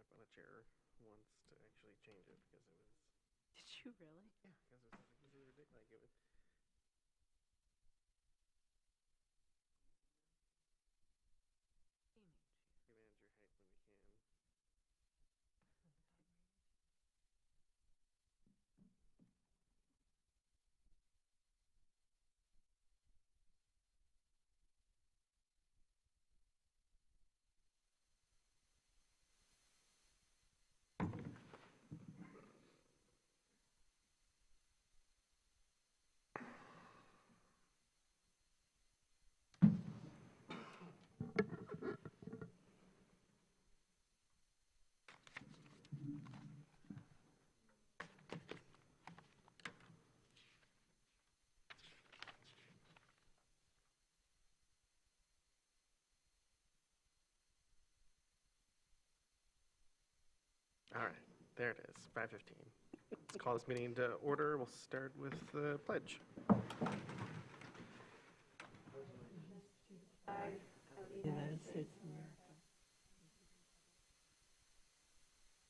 up on a chair once to actually change it because it was. Did you really? Yeah, because it was ridiculous. Like it was. We manage your height when we can. All right, there it is, 5:15. Let's call this meeting to order. We'll start with the pledge. United States of America.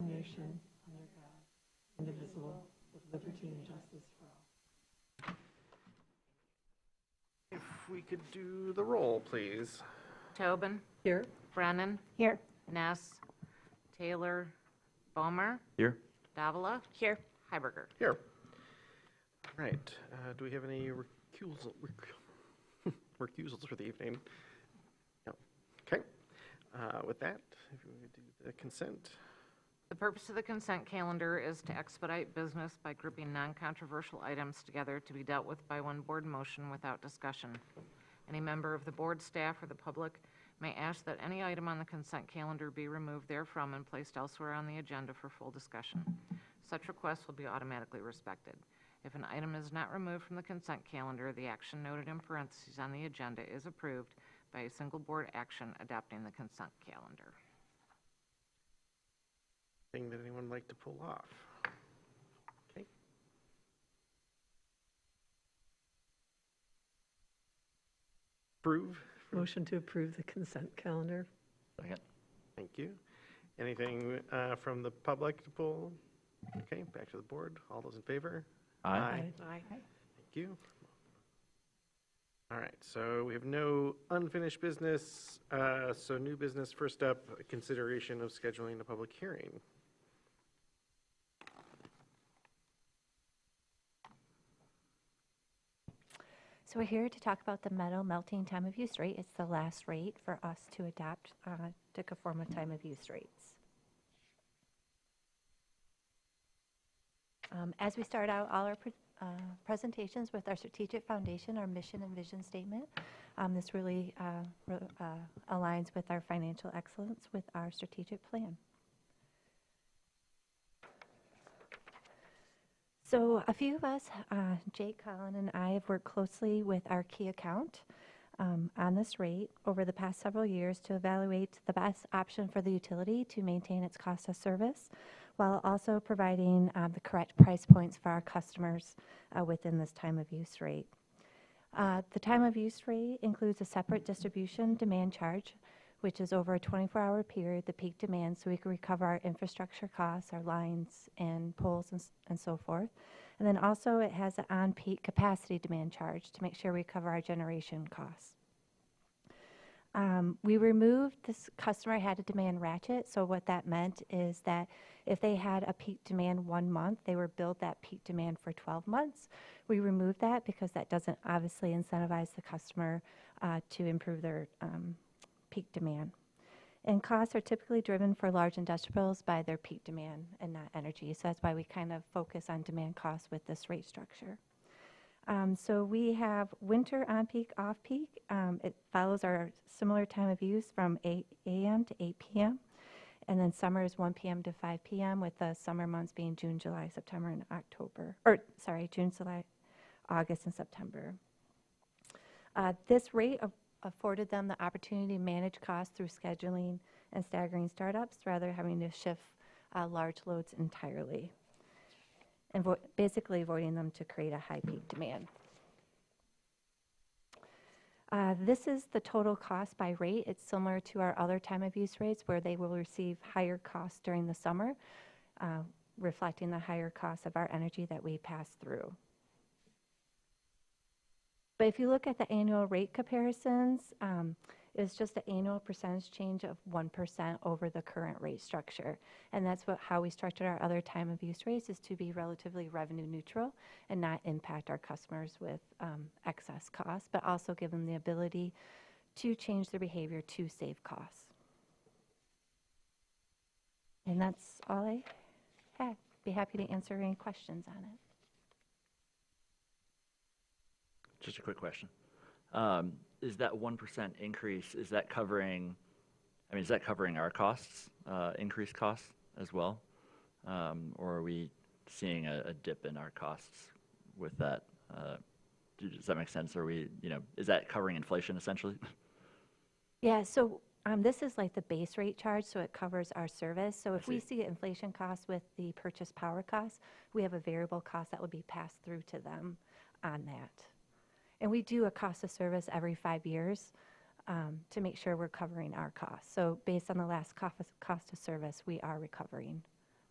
Nation, under God, indivisible, with liberty and justice for all. If we could do the roll, please. Tobin, Here. Brennan, Here. Ness, Taylor, Bomer, Here. Davila. Here. Heiberger. Here. All right, do we have any recusals for the evening? No. Okay. With that, if we would do the consent. The purpose of the consent calendar is to expedite business by grouping non-controversial items together to be dealt with by one board motion without discussion. Any member of the board, staff, or the public may ask that any item on the consent calendar be removed therefrom and placed elsewhere on the agenda for full discussion. Such requests will be automatically respected. If an item is not removed from the consent calendar, the action noted in parentheses on the agenda is approved by a single board action adopting the consent calendar. Thing that anyone would like to pull off? Okay. Approve. Motion to approve the consent calendar. Second. Thank you. Anything from the public to pull? Okay, back to the board. All those in favor? Aye. Thank you. All right, so we have no unfinished business. So new business, first up, consideration of scheduling a public hearing. So we're here to talk about the metal melting time of use rate. It's the last rate for us to adopt to conform with time of use rates. As we start out all our presentations with our strategic foundation, our mission and vision statement, this really aligns with our financial excellence with our strategic plan. So a few of us, Jake, Colin, and I have worked closely with our key account on this rate over the past several years to evaluate the best option for the utility to maintain its cost of service while also providing the correct price points for our customers within this time of use rate. The time of use rate includes a separate distribution demand charge, which is over a 24-hour period, the peak demand, so we can recover our infrastructure costs, our lines and poles and so forth. And then also it has an on-peak capacity demand charge to make sure we cover our generation costs. We removed this customer had a demand ratchet, so what that meant is that if they had a peak demand 1 month, they were billed that peak demand for 12 months. We removed that because that doesn't obviously incentivize the customer to improve their peak demand. And costs are typically driven for large industrials by their peak demand and not energy. So that's why we kind of focus on demand costs with this rate structure. So we have winter on peak, off peak. It follows our similar time of use from 8 a.m. to 8 p.m. And then summer is 1 p.m. to 5 p.m. with the summer months being June, July, September, and October. June, July, August, and September. This rate afforded them the opportunity to manage costs through scheduling and staggering startups rather than having to shift large loads entirely, and basically avoiding them to create a high peak demand. This is the total cost by rate. It's similar to our other time of use rates where they will receive higher costs during the summer, reflecting the higher cost of our energy that we pass through. But if you look at the annual rate comparisons, it's just an annual percentage change of 1% over the current rate structure. And that's how we structured our other time of use rates, is to be relatively revenue neutral and not impact our customers with excess costs, but also give them the ability to change their behavior to save costs. And that's all I had. Be happy to answer any questions on it. Just a quick question. Is that 1% increase, is that covering our costs, increased costs as well? Or are we seeing a dip in our costs with that? Does that make sense? Are we, is that covering inflation essentially? Yeah, so this is like the base rate charge, so it covers our service. So if we see inflation costs with the purchase power costs, we have a variable cost that would be passed through to them on that. And we do a cost of service every 5 years to make sure we're covering our costs. So based on the last cost of service, we are recovering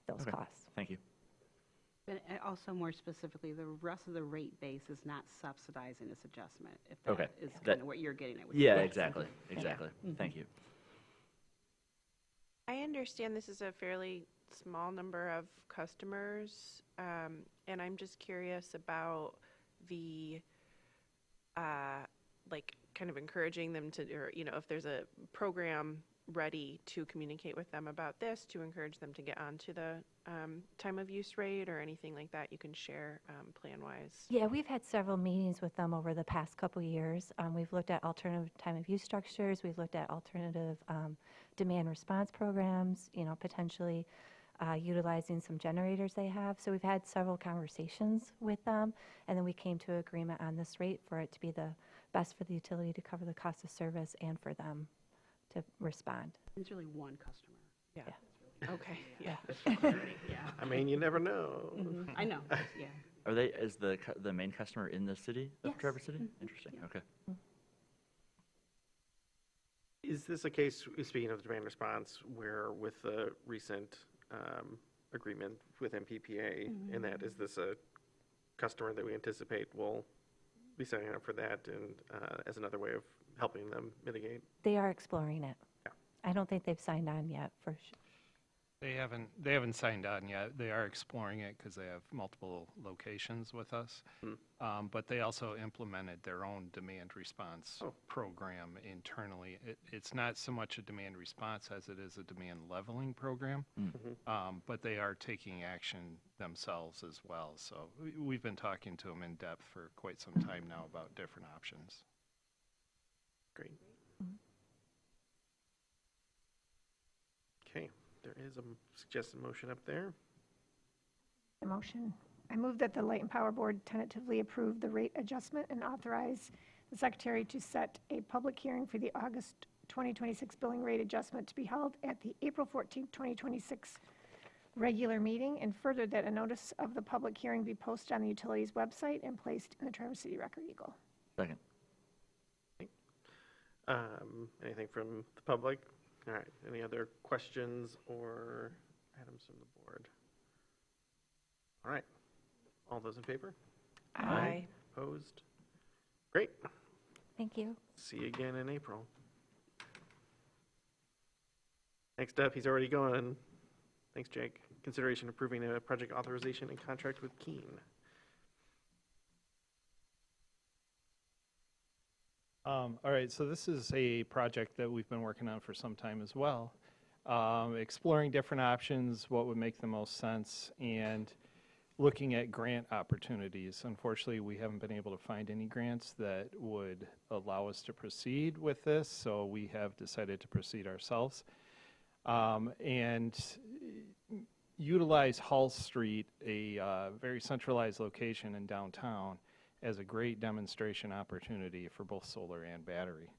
those costs. Thank you. But also more specifically, the rest of the rate base is not subsidizing this adjustment, if that is kind of what you're getting at. Yeah, exactly. Exactly. Thank you. I understand this is a fairly small number of customers, and I'm just curious about the like kind of encouraging them to, or if there's a program ready to communicate with them about this, to encourage them to get onto the time of use rate or anything like that you can share plan-wise. Yeah, we've had several meetings with them over the past couple years. We've looked at alternative time of use structures. We've looked at alternative demand response programs, potentially utilizing some generators they have. So we've had several conversations with them, and then we came to agreement on this rate for it to be the best for the utility to cover the cost of service and for them to respond. It's really one customer. Yeah. Yeah. Okay. Yeah. Yeah. I mean, you never know. I know, yeah. Are they, is the main customer in the city of Yes. Traverse City? Interesting. Okay. Is this a case, speaking of demand response, where with the recent agreement with MPPA, and that is this a customer that we anticipate will be signing up for that and as another way of helping them mitigate? They are exploring it. Yeah. I don't think they've signed on yet for sure. They haven't signed on yet. They are exploring it because they have multiple locations with us. But they also implemented their own demand response program internally. It's not so much a demand response as it is a demand leveling program. But they are taking action themselves as well. So we've been talking to them in depth for quite some time now about different options. Great. Okay, there is a suggested motion up there. The motion. I move that the Light and Power Board tentatively approve the rate adjustment and authorize the Secretary to set a public hearing for the August 2026 billing rate adjustment to be held at the April 14th, 2026 regular meeting, and further that a notice of the public hearing be posted on the utility's website and placed in the Traverse City Record Eagle. Second. Anything from the public? All right, any other questions or items from the board? All right, all those in favor? Aye. Opposed? Great, Thank you. see you again in April. Next up, he's already going. Thanks, Jake. Consideration approving a project authorization and contract with Keene. All right, so this is a project that we've been working on for some time as well. Exploring different options, what would make the most sense, and looking at grant opportunities. Unfortunately, we haven't been able to find any grants that would allow us to proceed with this, so we have decided to proceed ourselves. And utilize Hull Street, a very centralized location in downtown, as a great demonstration opportunity for both solar and battery.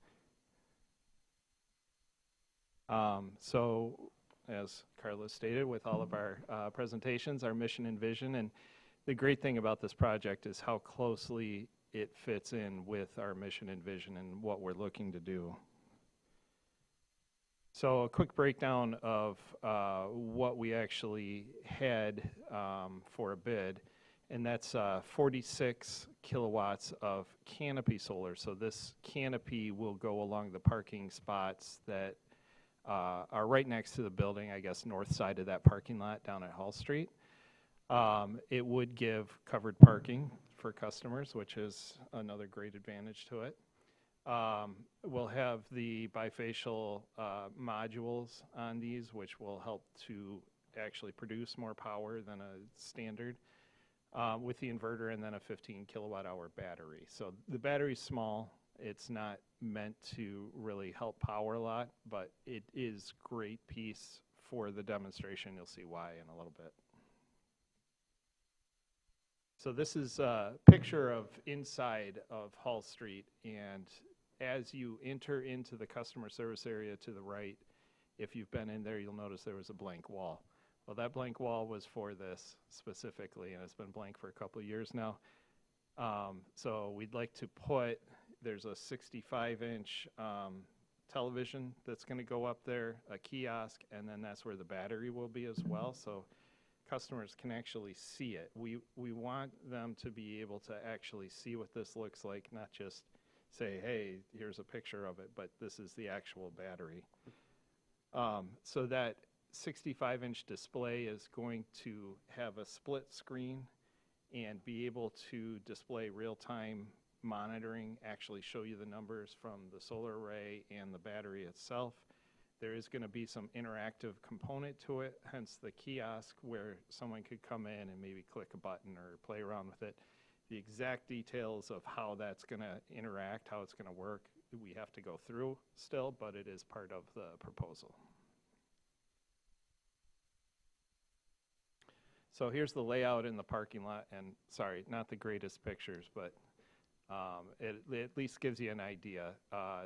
So, as Carla stated, with all of our presentations, our mission and vision, and the great thing about this project is how closely it fits in with our mission and vision and what we're looking to do. So a quick breakdown of what we actually had for a bid, and that's 46 kilowatts of canopy solar. So this canopy will go along the parking spots that are right next to the building, I guess north side of that parking lot down at Hall Street. It would give covered parking for customers, which is another great advantage to it. We'll have the bifacial modules on these, which will help to actually produce more power than a standard with the inverter, and then a 15 kilowatt hour battery. So the battery's small. It's not meant to really help power a lot, but it is great piece for the demonstration. You'll see why in a little bit. So this is a picture of inside of Hall Street, and as you enter into the customer service area to the right, if you've been in there, you'll notice there was a blank wall. Well, that blank wall was for this specifically, and it's been blank for a couple of years now. So we'd like to put, there's a 65-inch television that's going to go up there, a kiosk, and then that's where the battery will be as well. So customers can actually see it. We want them to be able to actually see what this looks like, not just say, hey, here's a picture of it, but this is the actual battery. So that 65-inch display is going to have a split screen and be able to display real-time monitoring, actually show you the numbers from the solar array and the battery itself. There is going to be some interactive component to it, hence the kiosk where someone could come in and maybe click a button or play around with it. The exact details of how that's going to interact, how it's going to work, we have to go through still, but it is part of the proposal. So here's the layout in the parking lot, and sorry, not the greatest pictures, but it at least gives you an idea.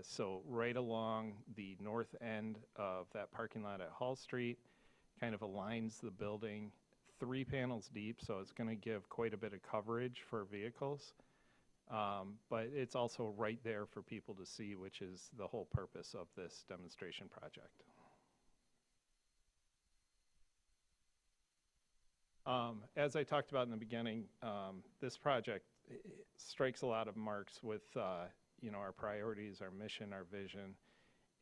So right along the north end of that parking lot at Hall Street, kind of aligns the building 3 panels deep, so it's going to give quite a bit of coverage for vehicles. But it's also right there for people to see, which is the whole purpose of this demonstration project. As I talked about in the beginning, this project strikes a lot of marks with our priorities, our mission, our vision.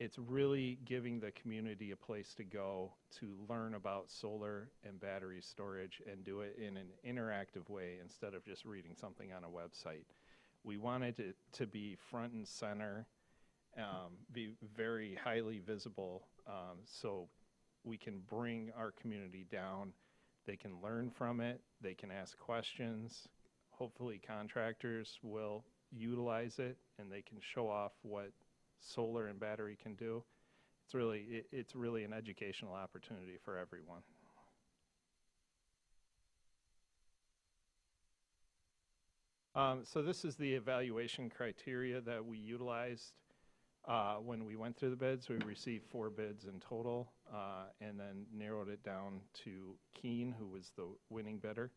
It's really giving the community a place to go to learn about solar and battery storage and do it in an interactive way instead of just reading something on a website. We wanted it to be front and center, be very highly visible, so we can bring our community down. They can learn from it. They can ask questions. Hopefully contractors will utilize it and they can show off what solar and battery can do. It's really an educational opportunity for everyone. So this is the evaluation criteria that we utilized when we went through the bids. We received 4 bids in total, and then narrowed it down to Keene, who was the winning bidder.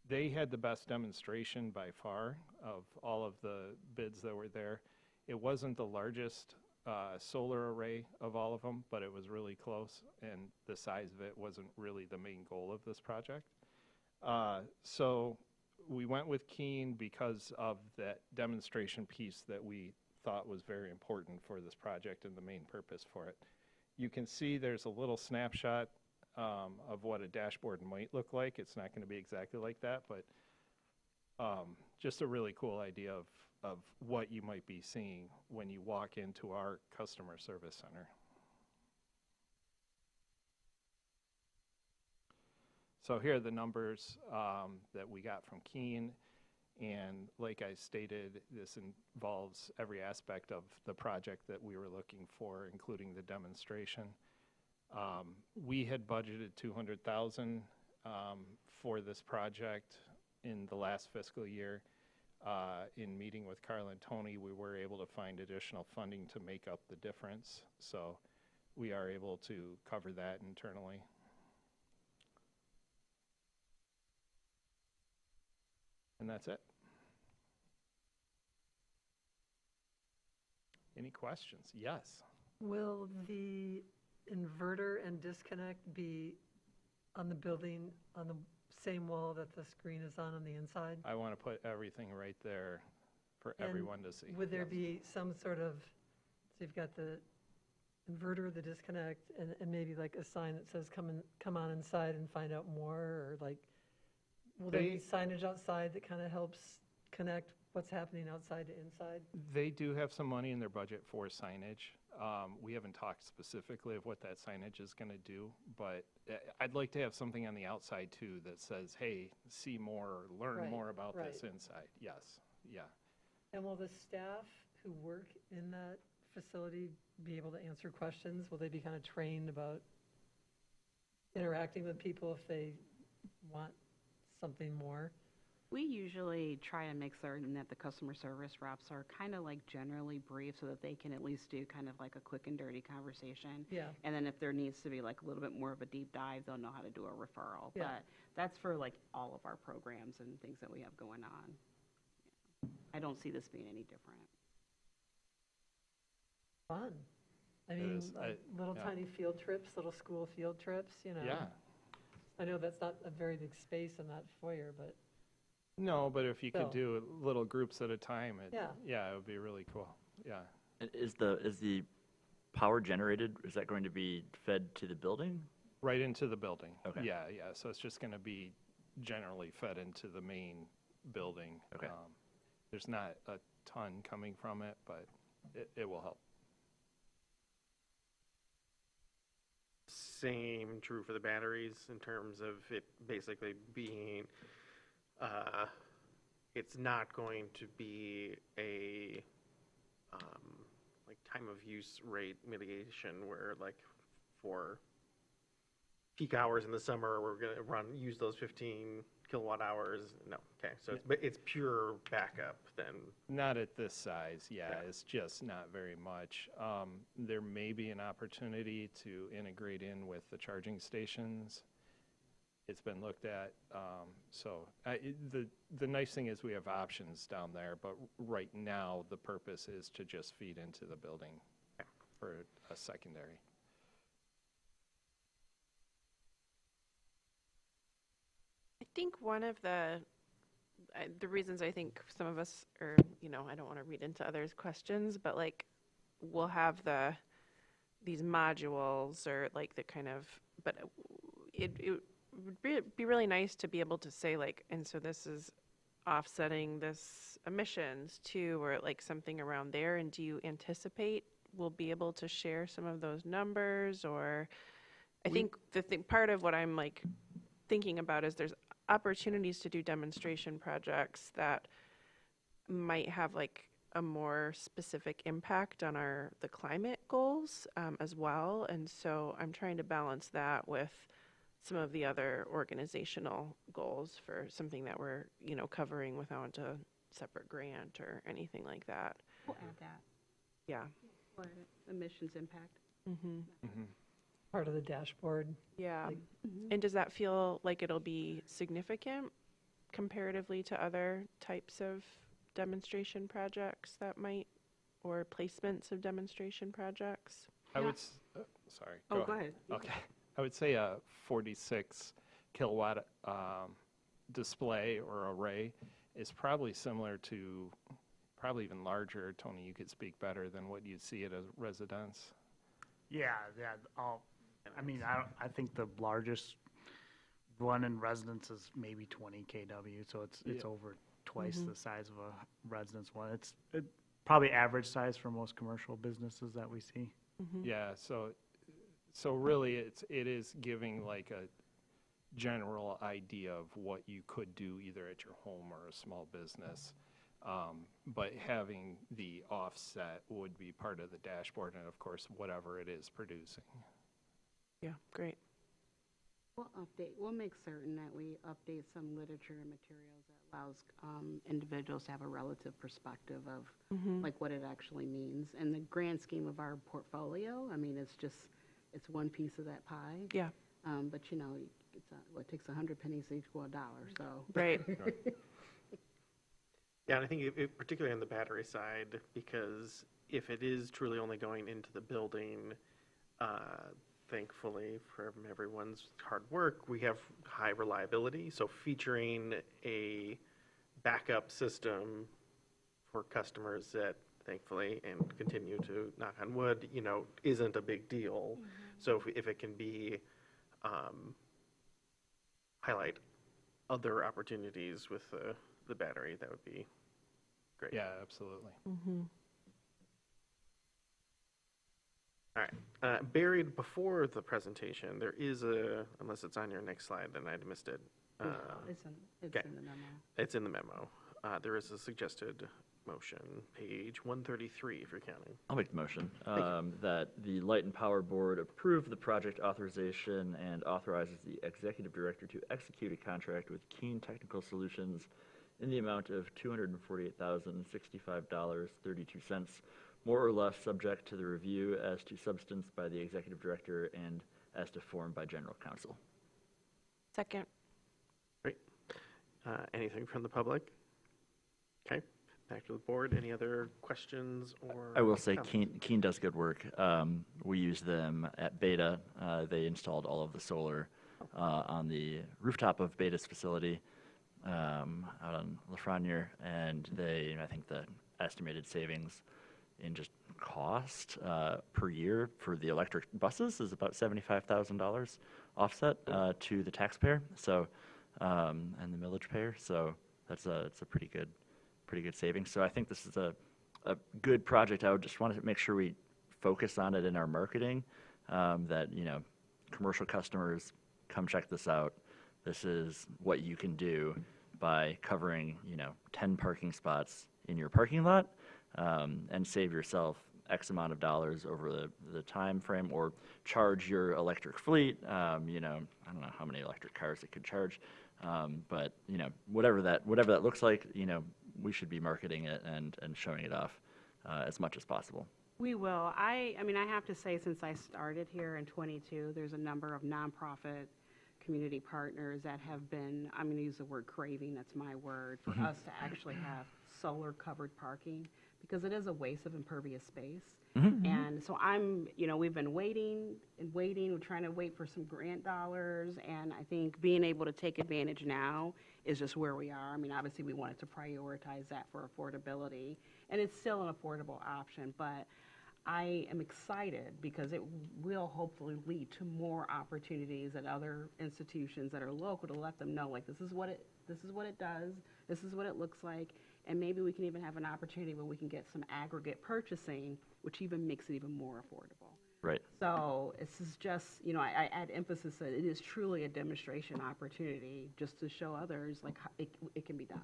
They had the best demonstration by far of all of the bids that were there. It wasn't the largest solar array of all of them, but it was really close, and the size of it wasn't really the main goal of this project. So we went with Keene because of that demonstration piece that we thought was very important for this project and the main purpose for it. You can see there's a little snapshot of what a dashboard might look like. It's not going to be exactly like that, but just a really cool idea of what you might be seeing when you walk into our customer service center. So here are the numbers that we got from Keene, and like I stated, this involves every aspect of the project that we were looking for, including the demonstration. We had budgeted $200,000 for this project in the last fiscal year. In meeting with Carl and Tony, we were able to find additional funding to make up the difference, so we are able to cover that internally. And that's it. Any questions? Yes. Will the inverter and disconnect be on the building, on the same wall that the screen is on the inside? I want to put everything right there for And everyone to see. Would there Yes. be some sort of, so you've got the inverter, the disconnect, and maybe like a sign that says, come on inside and find out more, or like, will there be signage outside that kind of helps connect what's happening outside to inside? They do have some money in their budget for signage. We haven't talked specifically of what that signage is going to do, but I'd like to have something on the outside too that says, hey, see more, or learn Right, more about this right. inside. Yes, yeah. And will the staff who work in that facility be able to answer questions? Will they be kind of trained about interacting with people if they want something more? We usually try to make certain that the customer service reps are kind of like generally brief so that they can at least do kind of like a quick and dirty conversation. Yeah. And then if there needs to be like a little bit more of a deep dive, they'll know how to do a referral. Yeah. But that's for like all of our programs and things that we have going on. Yeah. I don't see this being any different. Fun. I It mean, is. little Yeah. tiny field trips, little school field trips, you know? Yeah. I know that's not a very big space in that foyer, but No, but if you could Still. do little groups at a time, Yeah. it would be really cool. Yeah. And is the power generated, is that going to be fed to the building? Right into the building. Okay. Yeah, yeah. So it's just going to be generally fed into the main building. Okay. There's not a ton coming from it, but it will help. Same true for the batteries in terms of it basically being, it's not going to be a, like time of use rate mitigation where like for peak hours in the summer, we're gonna use those 15 kilowatt hours. No, okay, so it's pure backup then. Not at this size, yeah. Yeah. It's just not very much. There may be an opportunity to integrate in with the charging stations. It's been looked at. The nice thing is we have options down there, but right now the purpose is to just feed into the building for a secondary. I think one of the reasons I think some of us, or, I don't want to read into others' questions, but like, we'll have these modules or like the kind of, but it would be really nice to be able to say like, and so this is offsetting this emissions too, or like something around there. And do you anticipate we'll be able to share some of those numbers? Or I think part of what I'm like thinking about is there's opportunities to do demonstration projects that might have like a more specific impact on the climate goals as well. And so I'm trying to balance that with some of the other organizational goals for something that we're, covering without a separate grant or anything like that. We'll add that. Yeah. Or emissions impact. Part of the dashboard. Yeah. Like- And does that feel like it'll be significant comparatively to other types of demonstration projects that might, or placements of demonstration projects? I Yeah. would, sorry. Oh, go ahead. Okay. I would say a 46 kilowatt display or array is probably similar to, probably even larger. Tony, you could speak better than what you'd see at a residence. Yeah, I think the largest one in residence is maybe 20 kW, so it's over twice the size of a residence one. It's probably average size for most commercial businesses that we see. Yeah, so really it is giving like a general idea of what you could do either at your home or a small business. But having the offset would be part of the dashboard and of course whatever it is producing. Yeah, great. We'll make certain that we update some literature and materials that allows individuals to have a relative perspective of like what it actually means. And the grand scheme of our portfolio, it's one piece of that pie. Yeah. But it takes 100 pennies to equal $1, so. Right. Yeah, and I think particularly on the battery side, because if it is truly only going into the building, thankfully, from everyone's hard work, we have high reliability. So featuring a backup system for customers that thankfully, and continue to knock on wood, isn't a big deal. So if it can be, highlight other opportunities with the battery, that would be great. Yeah, absolutely. All right. Buried before the presentation, there is unless it's on your next slide, then I missed it. It's okay. in the memo. It's in the memo. There is a suggested motion, page 133, if you're counting. I'll make the motion that the Light and Power Board approve the project authorization and authorizes the executive director to execute a contract with Keen Technical Solutions in the amount of $248,065.32, more or less subject to the review as to substance by the executive director and as to form by general counsel. Second. Great. Anything from the public? Okay. Back to the board. Any other questions or? I will say comments? Keen does good work. We use them at Beta. They installed all of the solar on the rooftop of Beta's facility out on Lafreniere, and I think the estimated savings in just cost per year for the electric buses is about $75,000 offset to the taxpayer. So and the millage payer. So it's a pretty good savings. So I think this is a good project. I would just want to make sure we focus on it in our marketing, that, commercial customers, come check this out. This is what you can do by covering, 10 parking spots in your parking lot, and save yourself X amount of dollars over the time frame, or charge your electric fleet. I don't know how many electric cars it could charge, but whatever that looks like, we should be marketing it and showing it off as much as possible. We will. I mean, I have to say, since I started here in '22, there's a number of nonprofit community partners that have been, I'm going to use the word craving, that's my word, for us to actually have solar covered parking, because it is a waste of impervious space. And so we've been waiting and waiting. We're trying to wait for some grant dollars. And I think being able to take advantage now is just where we are. I mean, obviously we wanted to prioritize that for affordability, and it's still an affordable option, but I am excited because it will hopefully lead to more opportunities at other institutions that are local, to let them know, like, this is what it does, this is what it looks like, and maybe we can even have an opportunity where we can get some aggregate purchasing, which even makes it even more affordable. Right. So this is just, I add emphasis that it is truly a demonstration opportunity, just to show others, like, how it can be done.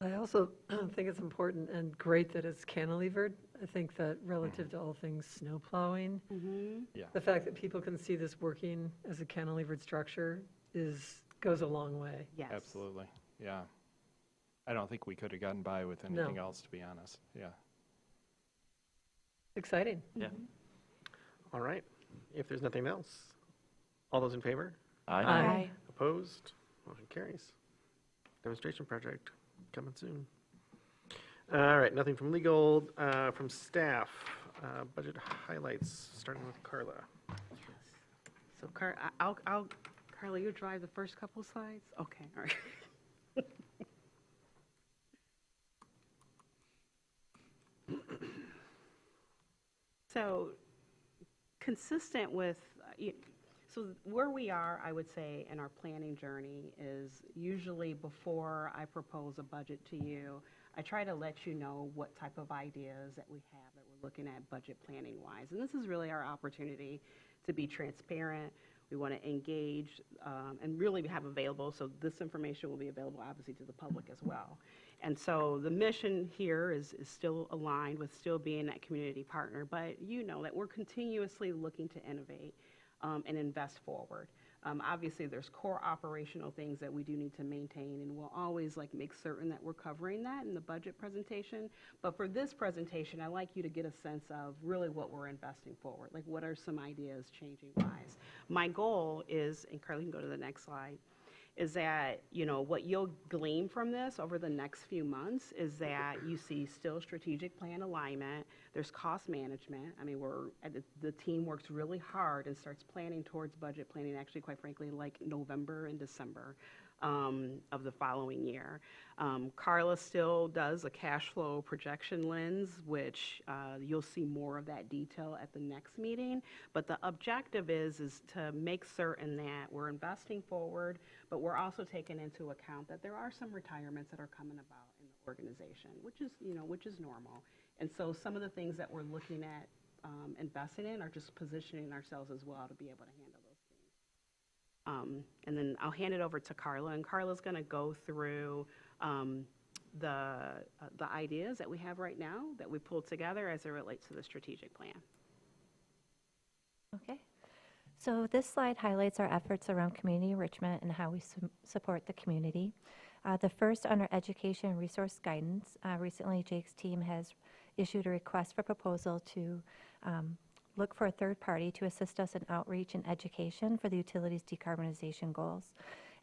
I also think it's important and great that it's cantilevered. I think that relative to all things snow plowing, Yeah. the fact that people can see this working as a cantilevered structure goes a long way. Yes. Absolutely. Yeah. I don't think we could have gotten by with anything else, to be honest. Yeah. Exciting. Yeah. All right. If there's nothing else, all those in favor? Aye. Opposed? Motion carries. Demonstration project coming soon. All right, nothing from legal. From staff, budget highlights, starting with Carla. So Carla, you drive the first couple slides? Okay, all right. So consistent with, so where we are, I would say, in our planning journey is usually before I propose a budget to you, I try to let you know what type of ideas that we have that we're looking at budget planning wise. And this is really our opportunity to be transparent. We want to engage and really have available, so this information will be available obviously to the public as well. And so the mission here is still aligned with still being that community partner, but that we're continuously looking to innovate and invest forward. Obviously, there's core operational things that we do need to maintain, and we'll always make certain that we're covering that in the budget presentation. But for this presentation, I'd like you to get a sense of really what we're investing forward, like what are some ideas changing wise. My goal is, and Carly can go to the next slide, is that, you know, what you'll glean from this over the next few months is that you see still strategic plan alignment, there's cost management. I mean, the team works really hard and starts planning towards budget planning, actually, quite frankly, like November and December of the following year. Carla still does a cash flow projection lens, which you'll see more of that detail at the next meeting. But the objective is to make certain that we're investing forward, but we're also taking into account that there are some retirements that are coming about in the organization, which is normal. And so some of the things that we're looking at investing in are just positioning ourselves as well to be able to handle those things. And then I'll hand it over to Carla, and Carla's going to go through the ideas that we have right now that we pulled together as it relates to the strategic plan. Okay. So this slide highlights our efforts around community enrichment and how we support the community. The first under education and resource guidance. Recently, Jake's team has issued a request for proposal to look for a third party to assist us in outreach and education for the utilities decarbonization goals.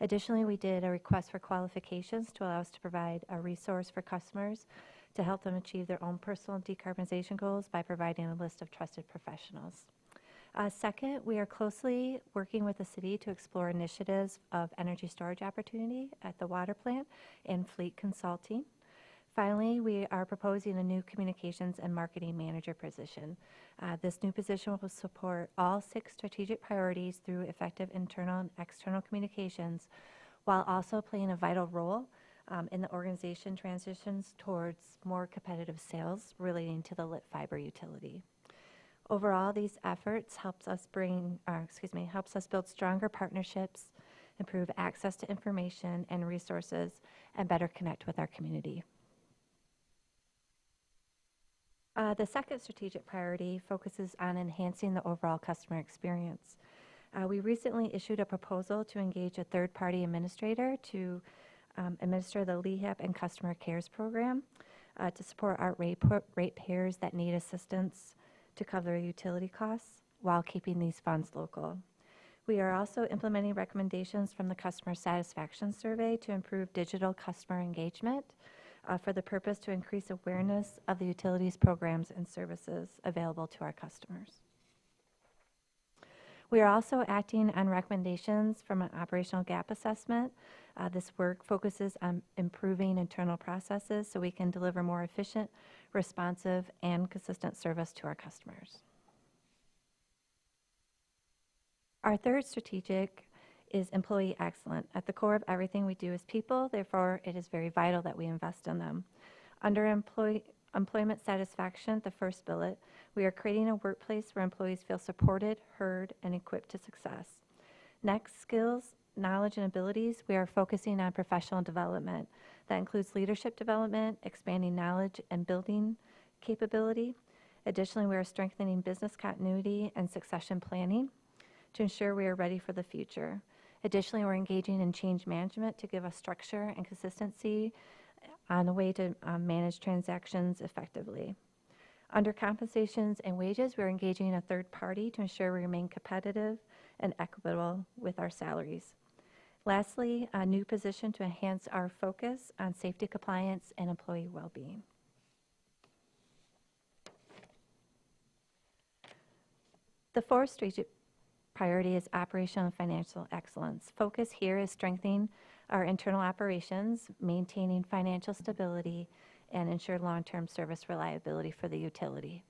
Additionally, we did a request for qualifications to allow us to provide a resource for customers to help them achieve their own personal decarbonization goals by providing a list of trusted professionals. Second, we are closely working with the city to explore initiatives of energy storage opportunity at the water plant and fleet consulting. Finally, we are proposing a new communications and marketing manager position. This new position will support all 6 strategic priorities through effective internal and external communications, while also playing a vital role in the organization transitions towards more competitive sales relating to the lit fiber utility. Overall, these efforts helps us build stronger partnerships, improve access to information and resources, and better connect with our community. The second strategic priority focuses on enhancing the overall customer experience. We recently issued a proposal to engage a third-party administrator to administer the LEHAP and Customer Cares program to support our ratepayers that need assistance to cover utility costs while keeping these funds local. We are also implementing recommendations from the customer satisfaction survey to improve digital customer engagement for the purpose to increase awareness of the utilities programs and services available to our customers. We are also acting on recommendations from an operational gap assessment. This work focuses on improving internal processes so we can deliver more efficient, responsive, and consistent service to our customers. Our third strategic is employee excellence. At the core of everything we do is people, therefore it is very vital that we invest in them. Under employment satisfaction, the first bullet, we are creating a workplace where employees feel supported, heard, and equipped to success. Next, skills, knowledge, and abilities, we are focusing on professional development. That includes leadership development, expanding knowledge, and building capability. Additionally, we are strengthening business continuity and succession planning to ensure we are ready for the future. Additionally, we're engaging in change management to give us structure and consistency on the way to manage transactions effectively. Under compensations and wages, we're engaging a third party to ensure we remain competitive and equitable with our salaries. Lastly, a new position to enhance our focus on safety, compliance, and employee well-being. The fourth strategic priority is operational and financial excellence. Focus here is strengthening our internal operations, maintaining financial stability, and ensure long-term service reliability for the utility.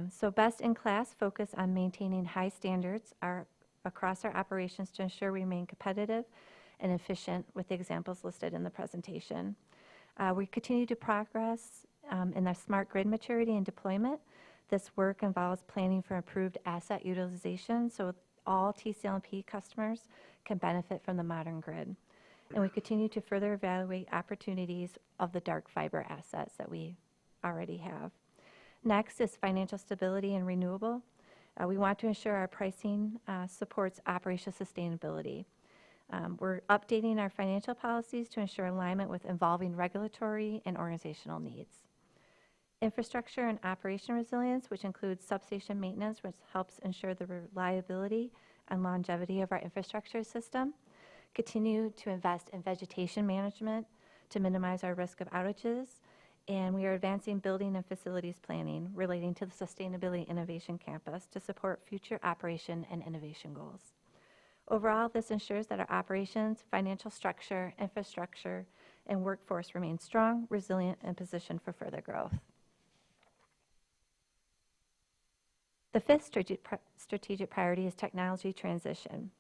So best-in-class focus on maintaining high standards across our operations to ensure we remain competitive and efficient with the examples listed in the presentation. We continue to progress in the smart grid maturity and deployment. This work involves planning for improved asset utilization so all TCL&P customers can benefit from the modern grid. And we continue to further evaluate opportunities of the dark fiber assets that we already have. Next is financial stability and renewable. We want to ensure our pricing supports operational sustainability. We're updating our financial policies to ensure alignment with evolving regulatory and organizational needs. Infrastructure and operation resilience, which includes substation maintenance, which helps ensure the reliability and longevity of our infrastructure system. continue to invest in vegetation management to minimize our risk of outages, and we are advancing building and facilities planning relating to the Sustainability Innovation Campus to support future operation and innovation goals. Overall, this ensures that our operations, financial structure, infrastructure, and workforce remain strong, resilient, and positioned for further growth. The fifth strategic priority is technology transition.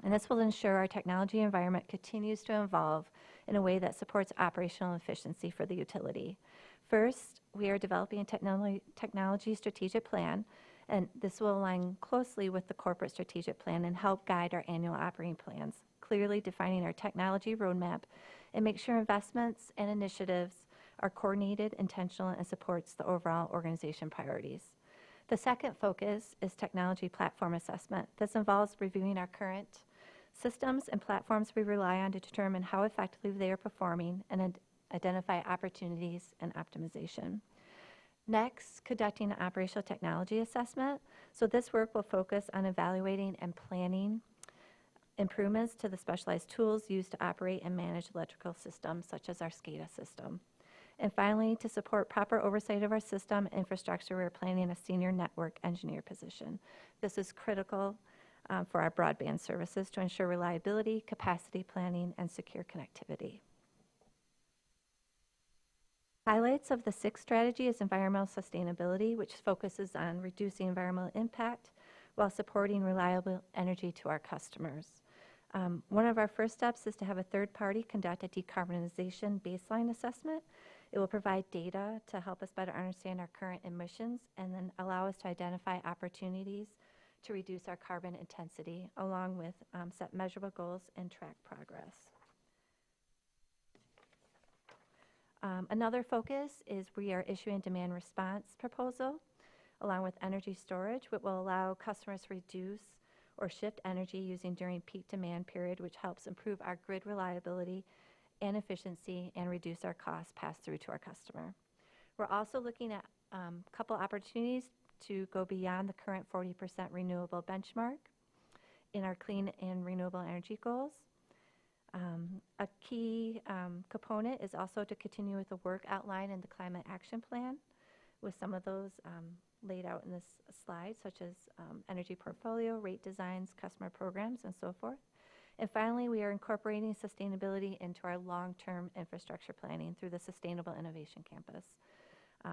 And this will ensure our technology environment continues to evolve in a way that supports operational efficiency for the utility. First, we are developing a technology strategic plan, and this will align closely with the corporate strategic plan and help guide our annual operating plans, clearly defining our technology roadmap and make sure investments and initiatives are coordinated, intentional, and supports the overall organization priorities. The second focus is technology platform assessment. This involves reviewing our current systems and platforms we rely on to determine how effectively they are performing and identify opportunities and optimization. Next, conducting an operational technology assessment. So this work will focus on evaluating and planning improvements to the specialized tools used to operate and manage electrical systems, such as our SCADA system. And finally, to support proper oversight of our system infrastructure, we're planning a senior network engineer position. This is critical for our broadband services to ensure reliability, capacity planning, and secure connectivity. Highlights of the sixth strategy is environmental sustainability, which focuses on reducing environmental impact while supporting reliable energy to our customers. One of our first steps is to have a third party conduct a decarbonization baseline assessment. It will provide data to help us better understand our current emissions and then allow us to identify opportunities to reduce our carbon intensity, along with set measurable goals and track progress. Another focus is we are issuing a demand response proposal along with energy storage, which will allow customers to reduce or shift energy using during peak demand period, which helps improve our grid reliability and efficiency and reduce our costs passed through to our customer. We're also looking at a couple opportunities to go beyond the current 40% renewable benchmark in our clean and renewable energy goals. A key component is also to continue with the work outlined in the Climate Action Plan with some of those laid out in this slide, such as energy portfolio, rate designs, customer programs, and so forth. And finally, we are incorporating sustainability into our long-term infrastructure planning through the Sustainable Innovation Campus.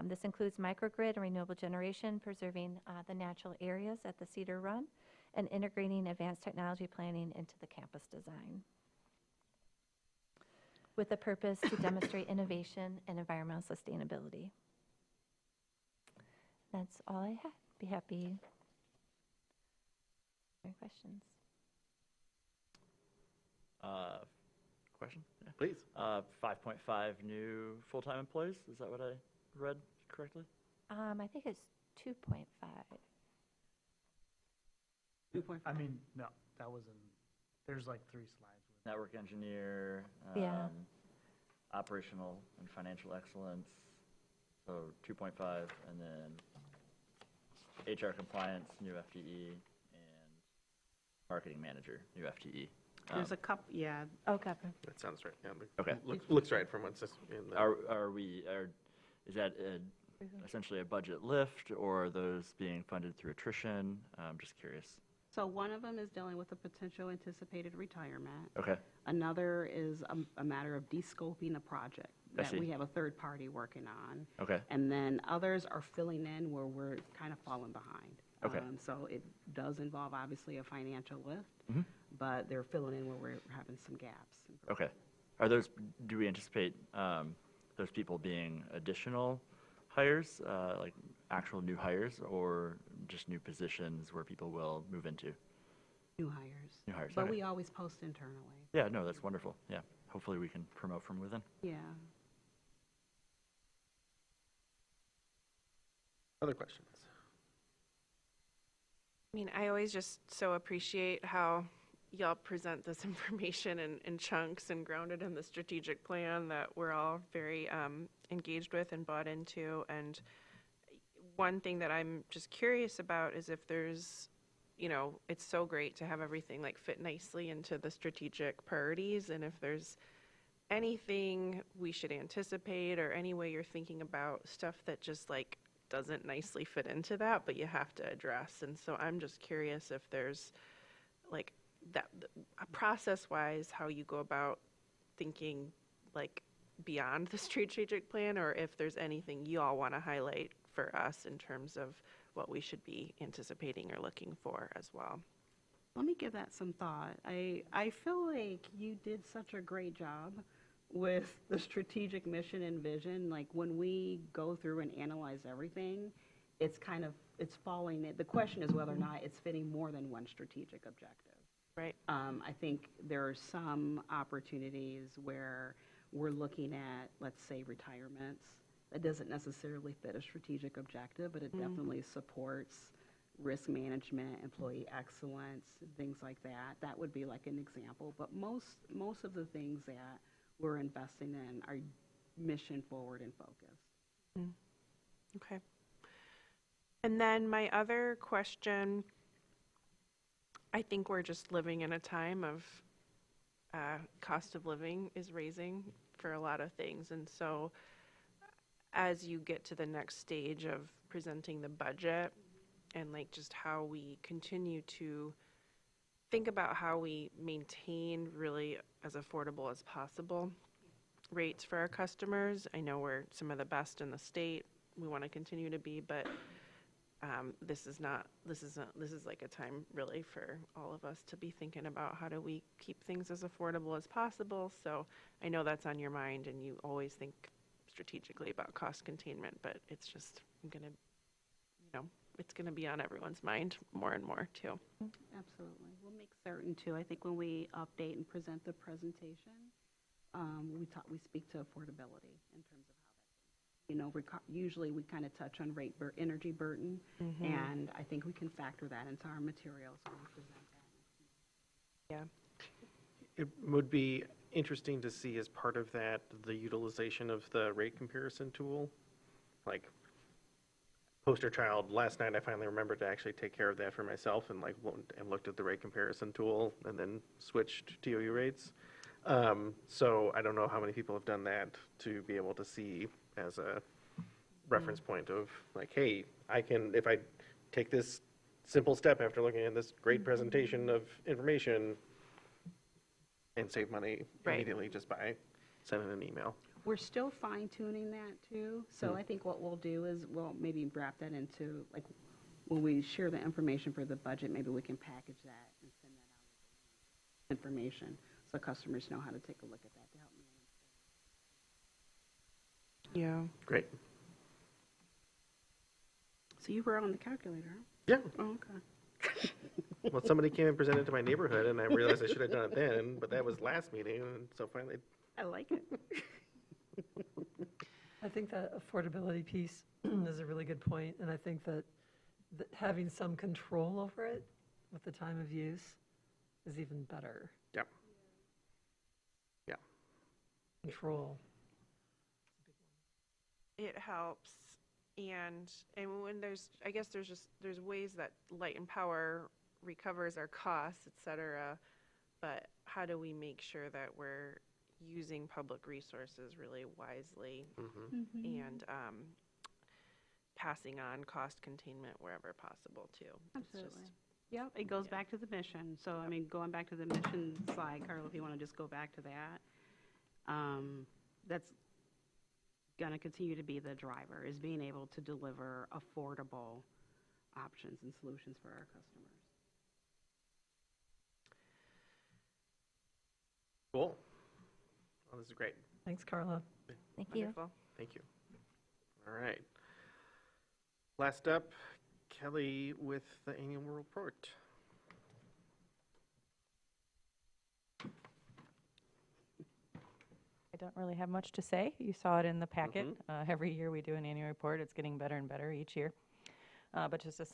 This includes microgrid and renewable generation, preserving the natural areas at the Cedar Run, and integrating advanced technology planning into the campus design, with the purpose to demonstrate innovation and environmental sustainability. That's all I had. Be happy for questions. Question? Yeah. Please. 5.5 new full-time employees. Is that what I read correctly? I think it's 2.5. 2.5. I mean, no, that was in, there's like 3 slides. Network engineer, Yeah. operational and financial excellence, so 2.5, and then HR compliance, new FTE, and marketing manager, new FTE. There's a couple, yeah. Okay. That sounds right. Yeah, Okay. Looks right from what's in the. Is that essentially a budget lift, or are those being funded through attrition? I'm just curious. So one of them is dealing with a potential anticipated retirement. Okay. Another is a matter of descoping a project I that see. we have a third party working on. Okay. And then others are filling in where we're kind of falling behind. Okay. So it does involve obviously a financial lift, Mhm. but they're filling in where we're having some gaps. Okay. Are those? Do we anticipate those people being additional hires, like actual new hires, or just new positions where people will move into? New hires. New hires. But Okay. we always post internally. Yeah. No, that's wonderful. Yeah. Hopefully we can promote from within. Yeah. Other questions? I mean, I always just so appreciate how y'all present this information in chunks and grounded in the strategic plan that we're all very engaged with and bought into. And one thing that I'm just curious about is if there's you know, it's so great to have everything like fit nicely into the strategic priorities. And if there's anything we should anticipate or any way you're thinking about stuff that just like doesn't nicely fit into that, but you have to address. And so I'm just curious if there's like that process-wise, how you go about thinking like beyond the strategic plan, or if there's anything you all want to highlight for us in terms of what we should be anticipating or looking for as well. Let me give that some thought. I feel like you did such a great job with the strategic mission and vision. Like when we go through and analyze everything, it's it's falling. The question is whether or not it's fitting more than one strategic objective. Right. I think there are some opportunities where we're looking at, let's say, retirements. That doesn't necessarily fit a strategic objective, but it definitely supports risk management, employee excellence, things like that. That would be like an example. But most of the things that we're investing in are mission forward and focused. Okay. And then my other question, I think we're just living in a time of cost of living is raising for a lot of things. And so as you get to the next stage of presenting the budget and like just how we continue to think about how we maintain really as affordable as possible rates for our customers. I know we're some of the best in the state. We want to continue to be, but this is like a time really for all of us to be thinking about how do we keep things as affordable as possible. So I know that's on your mind and you always think strategically about cost containment, but it's just it's going to be on everyone's mind more and more too. Absolutely. We'll make certain too. I think when we update and present the presentation, we speak to affordability in terms of how that, usually we kind of touch on energy burden, and I think we can factor that into our materials when we present that. Yeah. It would be interesting to see as part of that, the utilization of the rate comparison tool. Like poster child, last night I finally remembered to actually take care of that for myself and looked at the rate comparison tool and then switched to TOU rates. So I don't know how many people have done that to be able to see as a reference point of like, hey, if I take this simple step after looking at this great presentation of information and save money immediately just by sending an email. We're still fine tuning that too. So I think what we'll do is we'll maybe wrap that into, like, when we share the information for the budget, maybe we can package that and send that out as information so customers know how to take a look at that to help manage. Yeah. Great. So you were on the calculator, huh? Yeah. Oh, okay. Well, somebody came and presented to my neighborhood, and I realized I should have done it then, but that was last meeting, and so finally. I like it. I think that affordability piece is a really good point, and I think that having some control over it with the time of use is even better. Yep. Yeah. Control. It helps. And when there's ways that Light and Power recovers our costs, et cetera, but how do we make sure that we're using public resources really wisely and passing on cost containment wherever possible too? Absolutely. Yep, it goes back to the mission. So, I mean, going back to the mission slide, Carla, if you want to just go back to that, that's going to continue to be the driver, is being able to deliver affordable options and solutions for our customers. Cool. Oh, this is great. Thanks, Carla. Thank you. Wonderful. Thank you. All right. Last up, Kelly with the annual report. I don't really have much to say. You saw it in the packet. Every year we do an annual report. It's getting better and better each year. But just a